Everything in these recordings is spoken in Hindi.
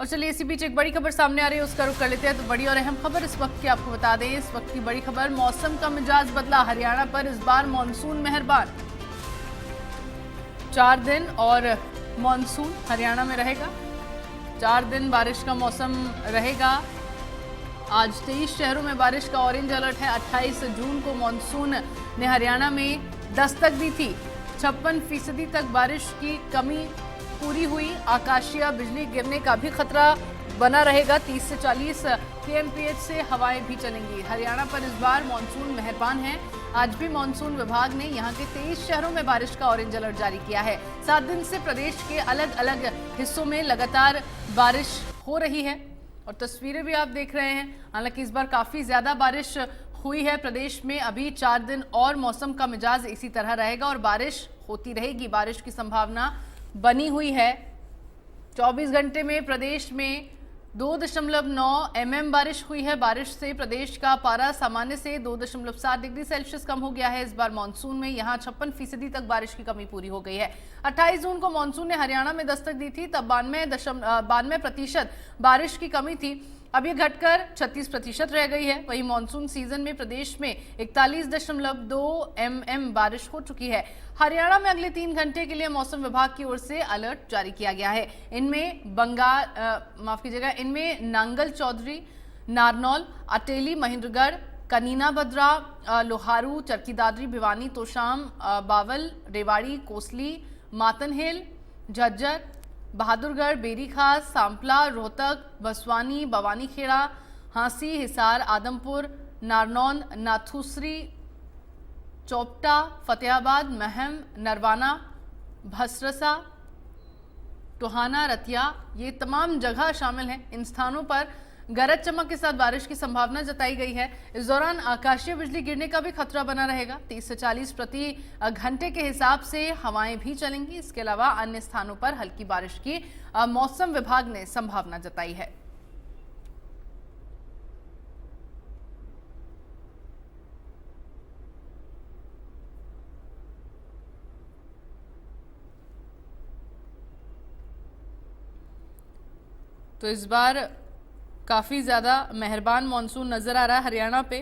और चलिए इसी बीच एक बड़ी खबर सामने आ रही है, उसका रुख कर लेते हैं। तो बड़ी और अहम खबर इस वक्त की आपको बता दें। इस वक्त की बड़ी खबर, मौसम का मिजाज बदला, हरियाणा पर इस बार मानसून मेहरबान। 4 दिन और मानसून हरियाणा में रहेगा। 4 दिन बारिश का मौसम रहेगा। आज 23 शहरों में बारिश का ऑरेंज अलर्ट है। 28 जून को मानसून ने हरियाणा में दस्तक दी थी। 56% तक बारिश की कमी पूरी हुई। आकाशीय बिजली गिरने का भी खतरा बना रहेगा। 30 से 40 kmph से हवाएं भी चलेंगी। हरियाणा पर इस बार मानसून मेहरबान है। आज भी मानसून विभाग ने यहां के 23 शहरों में बारिश का ऑरेंज अलर्ट जारी किया है। 7 दिन से प्रदेश के अलग अलग हिस्सों में लगातार बारिश हो रही है और तस्वीरें भी आप देख रहे हैं। हालांकि इस बार काफी ज्यादा बारिश हुई है प्रदेश में। अभी 4 दिन और मौसम का मिजाज इसी तरह रहेगा और बारिश होती रहेगी। बारिश की संभावना बनी हुई है। 24 घंटे में प्रदेश में 2.9 mm बारिश हुई है। बारिश से प्रदेश का पारा सामान्य से 2.7 डिग्री सेल्सियस कम हो गया है। इस बार मानसून में यहां 56% तक बारिश की कमी पूरी हो गई है। 28 जून को मानसून ने हरियाणा में दस्तक दी थी, तब 92% बारिश की कमी थी। अब ये घटकर 36% रह गई है। वहीं मानसून सीजन में प्रदेश में 41.2 mm बारिश हो चुकी है। हरियाणा में अगले 3 घंटे के लिए मौसम विभाग की ओर से अलर्ट जारी किया गया है। इनमें नांगल चौधरी, नारनौल, अटेली, महेंद्रगढ़, कनीना भद्रा, लोहारू, चरखी दादरी, भिवानी, तोशाम, बावल, रेवाड़ी, कोसली, मातनहेल, झज्जर, बहादुरगढ़, बेरीखास, सांपला, रोहतक, बसवानी, बवानीखेड़ा, हांसी, हिसार, आदमपुर, नारनौल, नाथुसरी, चोपटा, फतेहाबाद, महम, नरवाना, भसरसा, टोहाना, रतिया, ये तमाम जगह शामिल हैं। इन स्थानों पर गरज चमक के साथ बारिश की संभावना जताई गई है। इस दौरान आकाशीय बिजली गिरने का भी खतरा बना रहेगा। 30 से 40 प्रति घंटे के हिसाब से हवाएं भी चलेंगी। इसके अलावा अन्य स्थानों पर हल्की बारिश की मौसम विभाग ने संभावना जताई है। तो इस बार काफी ज्यादा मेहरबान मॉनसून नजर आ रहा है हरियाणा पे।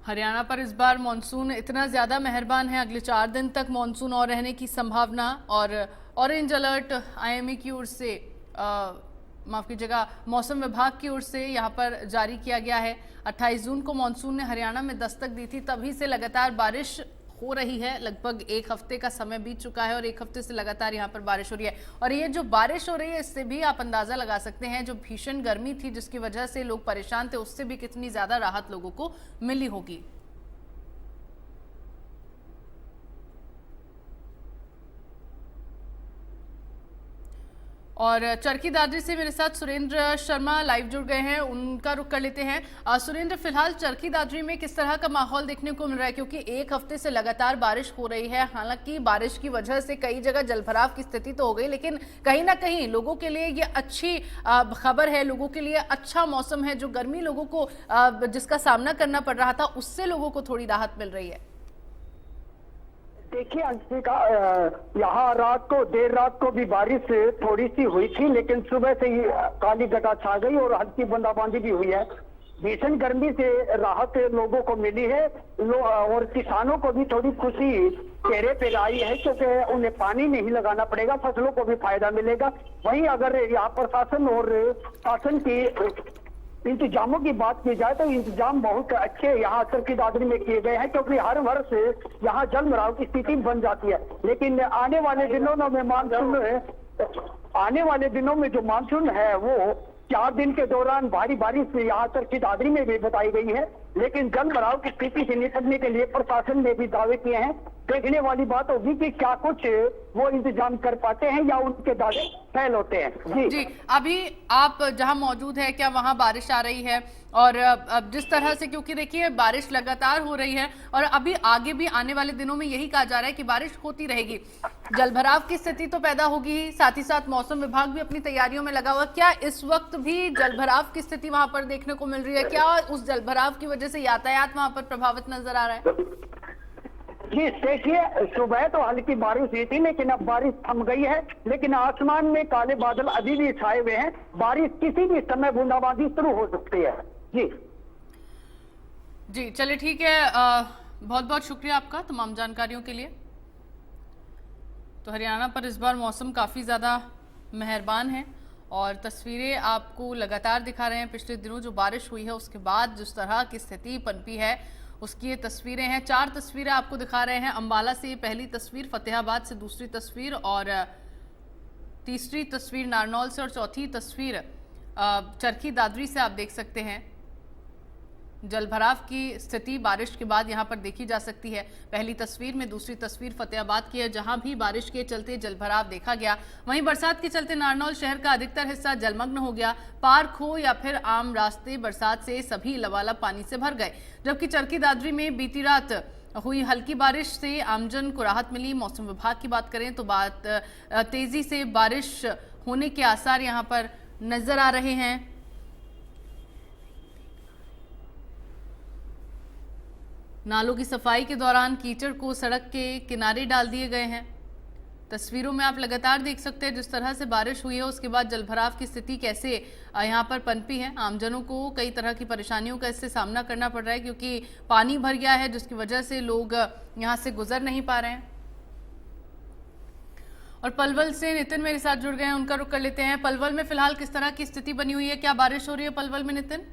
हरियाणा पर इस बार मॉनसून इतना ज्यादा मेहरबान है। अगले 4 दिन तक मॉनसून और रहने की संभावना और ऑरेंज अलर्ट आईएमए की ओर से माफ कीजिएगा, मौसम विभाग की ओर से यहां पर जारी किया गया है। 28 जून को मॉनसून ने हरियाणा में दस्तक दी थी, तभी से लगातार बारिश हो रही है। लगभग 1 हफ्ते का समय बीत चुका है और 1 हफ्ते से लगातार यहां पर बारिश हो रही है। और ये जो बारिश हो रही है, इससे भी आप अंदाजा लगा सकते हैं जो भीषण गर्मी थी जिसकी वजह से लोग परेशान थे, उससे भी कितनी ज्यादा राहत लोगों को मिली होगी। और चरखी दादरी से मेरे साथ सुरेंद्र शर्मा लाइव जुड़ गए हैं, उनका रुख कर लेते हैं। सुरेंद्र, फिलहाल चरखी दादरी में किस तरह का माहौल देखने को मिल रहा है, क्योंकि 1 हफ्ते से लगातार बारिश हो रही है। हालांकि बारिश की वजह से कई जगह जलभराव की स्थिति तो हो गई, लेकिन कहीं ना कहीं लोगों के लिए ये अच्छी खबर है, लोगों के लिए अच्छा मौसम है। जो गर्मी लोगों को जिसका सामना करना पड़ रहा था, उससे लोगों को थोड़ी राहत मिल रही है। देखिए अंशिका, यहाँ देर रात को भी बारिश थोड़ी सी हुई थी, लेकिन सुबह से ही काली घटा छा गई और हल्की बूंदाबांदी भी हुई है। भीषण गर्मी से राहत लोगों को मिली है और किसानों को भी थोड़ी खुशी चेहरे पे आई है, क्योंकि उन्हें पानी नहीं लगाना पड़ेगा, फसलों को भी फायदा मिलेगा। वहीं अगर यहाँ प्रशासन और शासन की इंतजामों की बात की जाए तो इंतजाम बहुत अच्छे यहाँ चरखी दादरी में किए गए हैं, क्योंकि हर वर्ष यहाँ जलभराव की स्थिति बन जाती है। लेकिन आने वाले दिनों में जो मानसून है वो 4 दिन के दौरान भारी बारिश यहाँ चरखी दादरी में भी बताई गई है। लेकिन जलभराव की स्थिति से निपटने के लिए प्रशासन ने भी दावे किए हैं। देखने वाली बात होगी कि क्या कुछ वो इंतजाम कर पाते हैं या उनके दावे फेल होते हैं। जी, अभी आप जहां मौजूद है, क्या वहां बारिश आ रही है? और अब जिस तरह से, क्योंकि देखिए बारिश लगातार हो रही है और अभी आगे भी आने वाले दिनों में यही कहा जा रहा है कि बारिश होती रहेगी, जलभराव की स्थिति तो पैदा होगी ही, साथ ही साथ मौसम विभाग भी अपनी तैयारियों में लगा हुआ। क्या इस वक्त भी जलभराव की स्थिति वहां पर देखने को मिल रही है? क्या उस जलभराव की वजह से यातायात वहां पर प्रभावित नजर आ रहा है? जी देखिए, सुबह तो हल्की बारिश हुई थी, लेकिन अब बारिश थम गई है। लेकिन आसमान में काले बादल अभी भी छाए हुए हैं। बारिश किसी भी समय बूंदाबांदी शुरू हो सकती है। जी जी, चलिए ठीक है। बहुत बहुत शुक्रिया आपका तमाम जानकारियों के लिए। तो हरियाणा पर इस बार मौसम काफ़ी ज़्यादा मेहरबान है और तस्वीरें आपको लगातार दिखा रहे हैं। पिछले दिनों जो बारिश हुई है उसके बाद जिस तरह की स्थिति पनपी है उसकी ये तस्वीरें हैं। 4 तस्वीरें आपको दिखा रहे हैं। अंबाला से पहली तस्वीर, फतेहाबाद से दूसरी तस्वीर और तीसरी तस्वीर नारनौल से और चौथी तस्वीर चरखी दादरी से आप देख सकते हैं। जलभराव की स्थिति बारिश के बाद यहां पर देखी जा सकती है। पहली तस्वीर में, दूसरी तस्वीर फतेहाबाद की है जहां भी बारिश के चलते जलभराव देखा गया। वहीं बरसात के चलते नारनौल शहर का अधिकतर हिस्सा जलमग्न हो गया। पार्क हो या फिर आम रास्ते बरसात से सभी लबालब पानी से भर गए। जबकि चरखी दादरी में बीती रात हुई हल्की बारिश से आमजन को राहत मिली। मौसम विभाग की बात करें तो तेजी से बारिश होने के आसार यहां पर नजर आ रहे हैं। नालों की सफाई के दौरान कीचड़ को सड़क के किनारे डाल दिए गए हैं। तस्वीरों में आप लगातार देख सकते हैं जिस तरह से बारिश हुई है उसके बाद जलभराव की स्थिति कैसे यहाँ पर पनपी है। आमजनों को कई तरह की परेशानियों का इससे सामना करना पड़ रहा है क्योंकि पानी भर गया है जिसकी वजह से लोग यहाँ से गुजर नहीं पा रहे हैं। और पलवल से नितिन मेरे साथ जुड़ गए हैं, उनका रुख कर लेते हैं। पलवल में फिलहाल किस तरह की स्थिति बनी हुई है? क्या बारिश हो रही है पलवल में नितिन?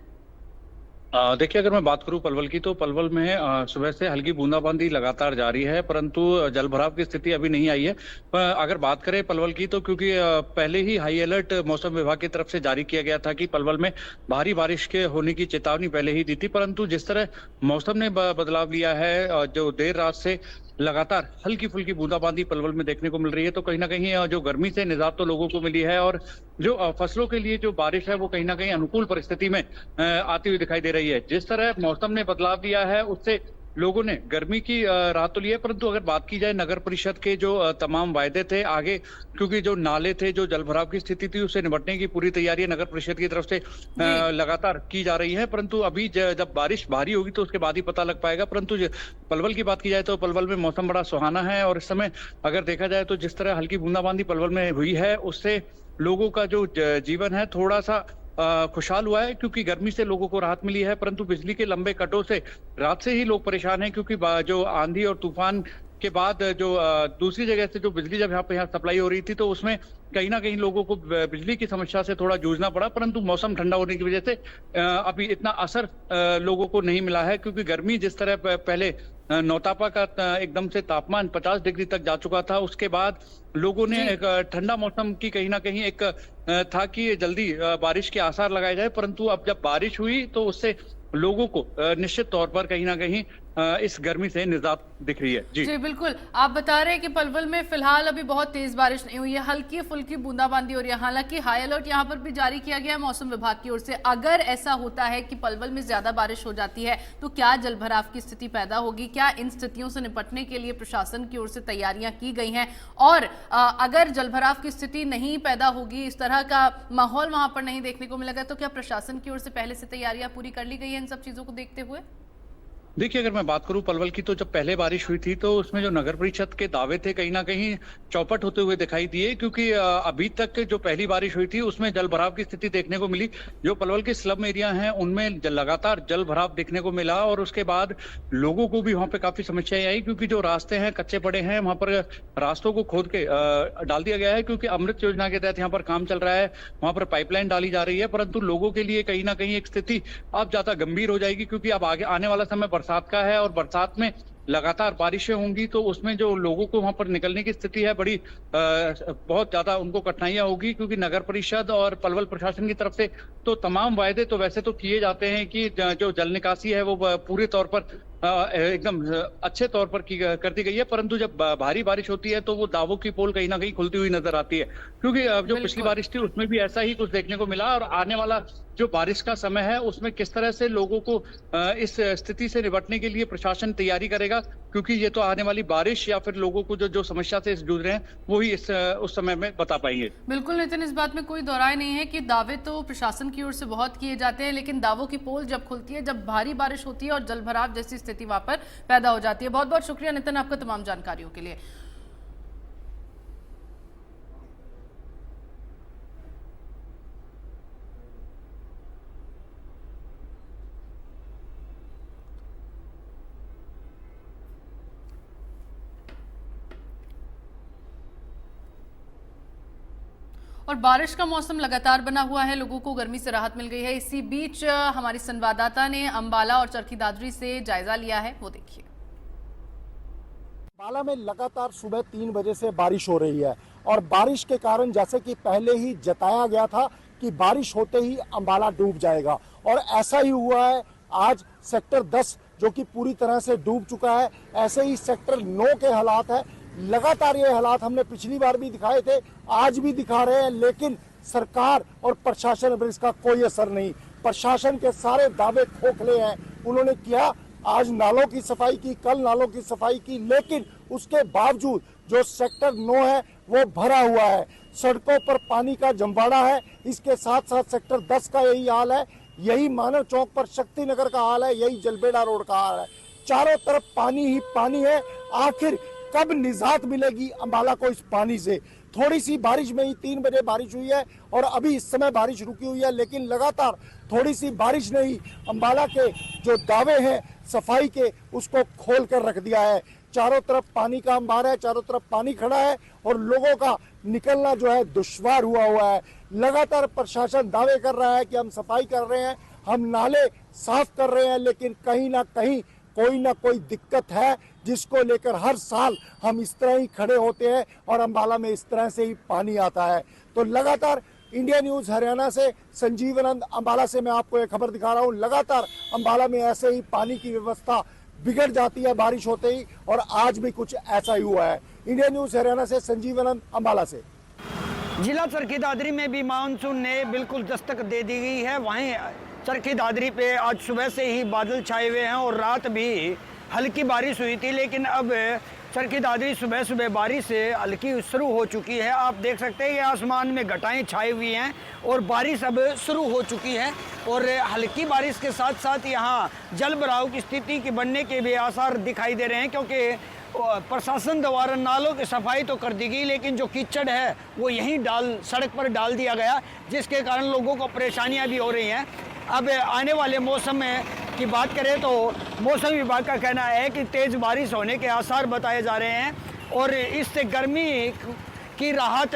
देखिए, अगर मैं बात करूं पलवल की तो पलवल में सुबह से हल्की बूंदाबांदी लगातार जारी है, परंतु जलभराव की स्थिति अभी नहीं आई है। पर अगर बात करें पलवल की तो क्योंकि पहले ही हाई अलर्ट मौसम विभाग की तरफ से जारी किया गया था कि पलवल में भारी बारिश के होने की चेतावनी पहले ही दी थी, परंतु जिस तरह मौसम ने बदलाव लिया है, जो देर रात से लगातार हल्की फुल्की बूंदाबांदी पलवल में देखने को मिल रही है, तो कहीं ना कहीं जो गर्मी से निजात तो लोगों को मिली है और जो फसलों के लिए जो बारिश है वो कहीं ना कहीं अनुकूल परिस्थिति में आती हुई दिखाई दे रही है। जिस तरह मौसम ने बदलाव दिया है उससे लोगों ने गर्मी की राहत तो ली है, परंतु अगर बात की जाए नगर परिषद के जो तमाम वायदे थे आगे, क्योंकि जो नाले थे, जो जलभराव की स्थिति थी उससे निपटने की पूरी तैयारी नगर परिषद की तरफ से लगातार की जा रही है, परंतु अभी जब बारिश भारी होगी तो उसके बाद ही पता लग पाएगा। परंतु पलवल की बात की जाए तो पलवल में मौसम बड़ा सुहाना है और इस समय अगर देखा जाए तो जिस तरह हल्की बूंदाबांदी पलवल में हुई है उससे लोगों का जो जीवन है थोड़ा सा खुशहाल हुआ है, क्योंकि गर्मी से लोगों को राहत मिली है। परंतु बिजली के लंबे कटों से रात से ही लोग परेशान हैं, क्योंकि जो आंधी और तूफान के बाद जो दूसरी जगह से जो बिजली जब यहाँ सप्लाई हो रही थी तो उसमें कहीं ना कहीं लोगों को बिजली की समस्या से थोड़ा जूझना पड़ा, परंतु मौसम ठंडा होने की वजह से अभी इतना असर लोगों को नहीं मिला है, क्योंकि गर्मी जिस तरह पहले नौतापा का एकदम से तापमान 50 डिग्री तक जा चुका था, उसके बाद लोगों ने एक ठंडा मौसम की कहीं ना कहीं एक था कि जल्दी बारिश के आसार लगाए जाए, परंतु अब जब बारिश हुई तो उससे लोगों को निश्चित तौर पर कहीं ना कहीं इस गर्मी से निजात दिख रही है। जी बिल्कुल, आप बता रहे हैं कि पलवल में फिलहाल अभी बहुत तेज बारिश नहीं हुई है, हल्की फुल्की बूंदाबांदी हो रही है। हालांकि हाई अलर्ट यहाँ पर भी जारी किया गया है मौसम विभाग की ओर से। अगर ऐसा होता है कि पलवल में ज्यादा बारिश हो जाती है तो क्या जलभराव की स्थिति पैदा होगी? क्या इन स्थितियों से निपटने के लिए प्रशासन की ओर से तैयारियां की गई हैं? और अगर जलभराव की स्थिति नहीं पैदा होगी, इस तरह का माहौल वहां पर नहीं देखने को मिलेगा, तो क्या प्रशासन की ओर से पहले से तैयारियां पूरी कर ली गई है इन सब चीजों को देखते हुए? देखिए, अगर मैं बात करूं पलवल की तो जब पहले बारिश हुई थी तो उसमें जो नगर परिषद के दावे थे कहीं ना कहीं चौपट होते हुए दिखाई दिए, क्योंकि अभी तक जो पहली बारिश हुई थी उसमें जल भराव की स्थिति देखने को मिली। जो पलवल के स्लम एरिया हैं उनमें लगातार जल भराव देखने को मिला और उसके बाद लोगों को भी वहां पे काफी समस्याएं आई, क्योंकि जो रास्ते हैं कच्चे पड़े हैं, वहां पर रास्तों को खोद के डाल दिया गया है, क्योंकि अमृत योजना के तहत यहाँ पर काम चल रहा है, वहां पर पाइपलाइन डाली जा रही है, परंतु लोगों के लिए कहीं ना कहीं एक स्थिति अब ज्यादा गंभीर हो जाएगी, क्योंकि अब आगे आने वाला समय बरसात का है और बरसात में लगातार बारिशें होंगी तो उसमें जो लोगों को वहां पर निकलने की स्थिति है बड़ी बहुत ज्यादा उनको कठिनाइयां होगी, क्योंकि नगर परिषद और पलवल प्रशासन की तरफ से तो तमाम वायदे तो वैसे तो किए जाते हैं कि जो जल निकासी है वो पूरे तौर पर एकदम अच्छे तौर पर कर दी गई है, परंतु जब भारी बारिश होती है तो वो दावों की पोल कहीं ना कहीं खुलती हुई नजर आती है, क्योंकि जो पिछली बारिश थी उसमें भी ऐसा ही कुछ देखने को मिला। और आने वाला जो बारिश का समय है उसमें किस तरह से लोगों को इस स्थिति से निपटने के लिए प्रशासन तैयारी करेगा, क्योंकि ये तो आने वाली बारिश या फिर लोगों को जो समस्या से जूझ रहे हैं वो ही उस समय में बता पाएंगे। बिल्कुल नितिन, इस बात में कोई दोहराए नहीं है कि दावे तो प्रशासन की ओर से बहुत किए जाते हैं, लेकिन दावों की पोल जब खुलती है, जब भारी बारिश होती है और जलभराव जैसी स्थिति वहां पर पैदा हो जाती है। बहुत बहुत शुक्रिया नितिन आपका तमाम जानकारियों के लिए। और बारिश का मौसम लगातार बना हुआ है, लोगों को गर्मी से राहत मिल गई है। इसी बीच हमारी संवाददाता ने अंबाला और चरखी दादरी से जायजा लिया है, वो देखिए। अंबाला में लगातार सुबह 3 बजे से बारिश हो रही है और बारिश के कारण जैसे कि पहले ही जताया गया था कि बारिश होते ही अंबाला डूब जाएगा और ऐसा ही हुआ है। आज सेक्टर 10 जो कि पूरी तरह से डूब चुका है, ऐसे ही सेक्टर 9 के हालात है। लगातार ये हालात हमने पिछली बार भी दिखाए थे, आज भी दिखा रहे हैं, लेकिन सरकार और प्रशासन पर इसका कोई असर नहीं। प्रशासन के सारे दावे खोखले हैं। उन्होंने किया, आज नालों की सफाई की, कल नालों की सफाई की, लेकिन उसके बावजूद जो सेक्टर 9 है वो भरा हुआ है, सड़कों पर पानी का जमवाड़ा है। इसके साथ साथ सेक्टर 10 का यही हाल है, यही मानव चौक पर शक्ति नगर का हाल है, यही जलबेड़ा रोड का हाल है। चारों तरफ पानी ही पानी है। आखिर कब निजात मिलेगी अंबाला को इस पानी से? थोड़ी सी बारिश में ही 3 बजे बारिश हुई है और अभी इस समय बारिश रुकी हुई है, लेकिन लगातार थोड़ी सी बारिश ने ही अंबाला के जो दावे हैं सफाई के उसको खोल कर रख दिया है। चारों तरफ पानी का अंबार है, चारों तरफ पानी खड़ा है और लोगों का निकलना जो है दुश्वार हुआ है। लगातार प्रशासन दावे कर रहा है कि हम सफाई कर रहे हैं, हम नाले साफ कर रहे हैं, लेकिन कहीं ना कहीं कोई ना कोई दिक्कत है जिसको लेकर हर साल हम इस तरह ही खड़े होते हैं और अंबाला में इस तरह से ही पानी आता है। तो लगातार इंडिया न्यूज़ हरियाणा से संजीव आनंद अंबाला से मैं आपको एक खबर दिखा रहा हूँ। लगातार अंबाला में ऐसे ही पानी की व्यवस्था बिगड़ जाती है बारिश होते ही, और आज भी कुछ ऐसा ही हुआ है। इंडिया न्यूज़ हरियाणा से संजीव आनंद अंबाला से। जिला चरखी दादरी में भी मानसून ने बिल्कुल दस्तक दे दी गई है। वहीं चरखी दादरी पे आज सुबह से ही बादल छाए हुए हैं और रात भी हल्की बारिश हुई थी, लेकिन अब चरखी दादरी सुबह सुबह बारिश हल्की शुरू हो चुकी है। आप देख सकते हैं कि आसमान में घटाएं छाई हुई हैं और बारिश अब शुरू हो चुकी है और हल्की बारिश के साथ साथ यहाँ जल भराव की स्थिति के बनने के भी आसार दिखाई दे रहे हैं, क्योंकि प्रशासन द्वारा नालों की सफाई तो कर दी गई, लेकिन जो कीचड़ है वो यहीं सड़क पर डाल दिया गया, जिसके कारण लोगों को परेशानियां भी हो रही हैं। अब आने वाले मौसम में की बात करें तो मौसम विभाग का कहना है कि तेज़ बारिश होने के आसार बताए जा रहे हैं और इससे गर्मी की राहत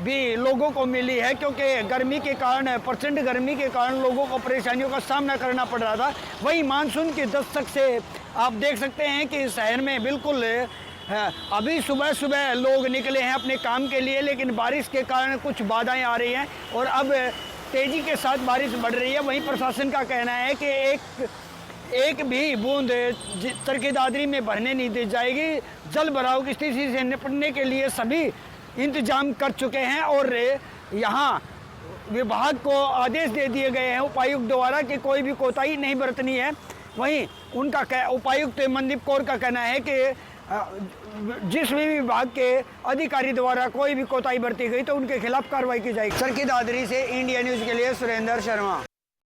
भी लोगों को मिली है, क्योंकि गर्मी के कारण, प्रचंड गर्मी के कारण लोगों को परेशानियों का सामना करना पड़ रहा था। वहीं मानसून की दस्तक से आप देख सकते हैं कि शहर में बिल्कुल अभी सुबह सुबह लोग निकले हैं अपने काम के लिए, लेकिन बारिश के कारण कुछ बाधाएं आ रही हैं और अब तेज़ी के साथ बारिश बढ़ रही है। वहीं प्रशासन का कहना है कि एक भी बूंद चरखी दादरी में भरने नहीं दी जाएगी। जल भराव की स्थिति से निपटने के लिए सभी इंतजाम कर चुके हैं और यहाँ विभाग को आदेश दे दिए गए हैं उपायुक्त द्वारा कि कोई भी कोताही नहीं बरतनी है। वहीं उनका उपायुक्त मनदीप कौर का कहना है कि जिस भी विभाग के अधिकारी द्वारा कोई भी कोताही बरती गई तो उनके खिलाफ कार्रवाई की जाएगी। चरखी दादरी से इंडिया न्यूज़ के लिए सुरेंद्र शर्मा।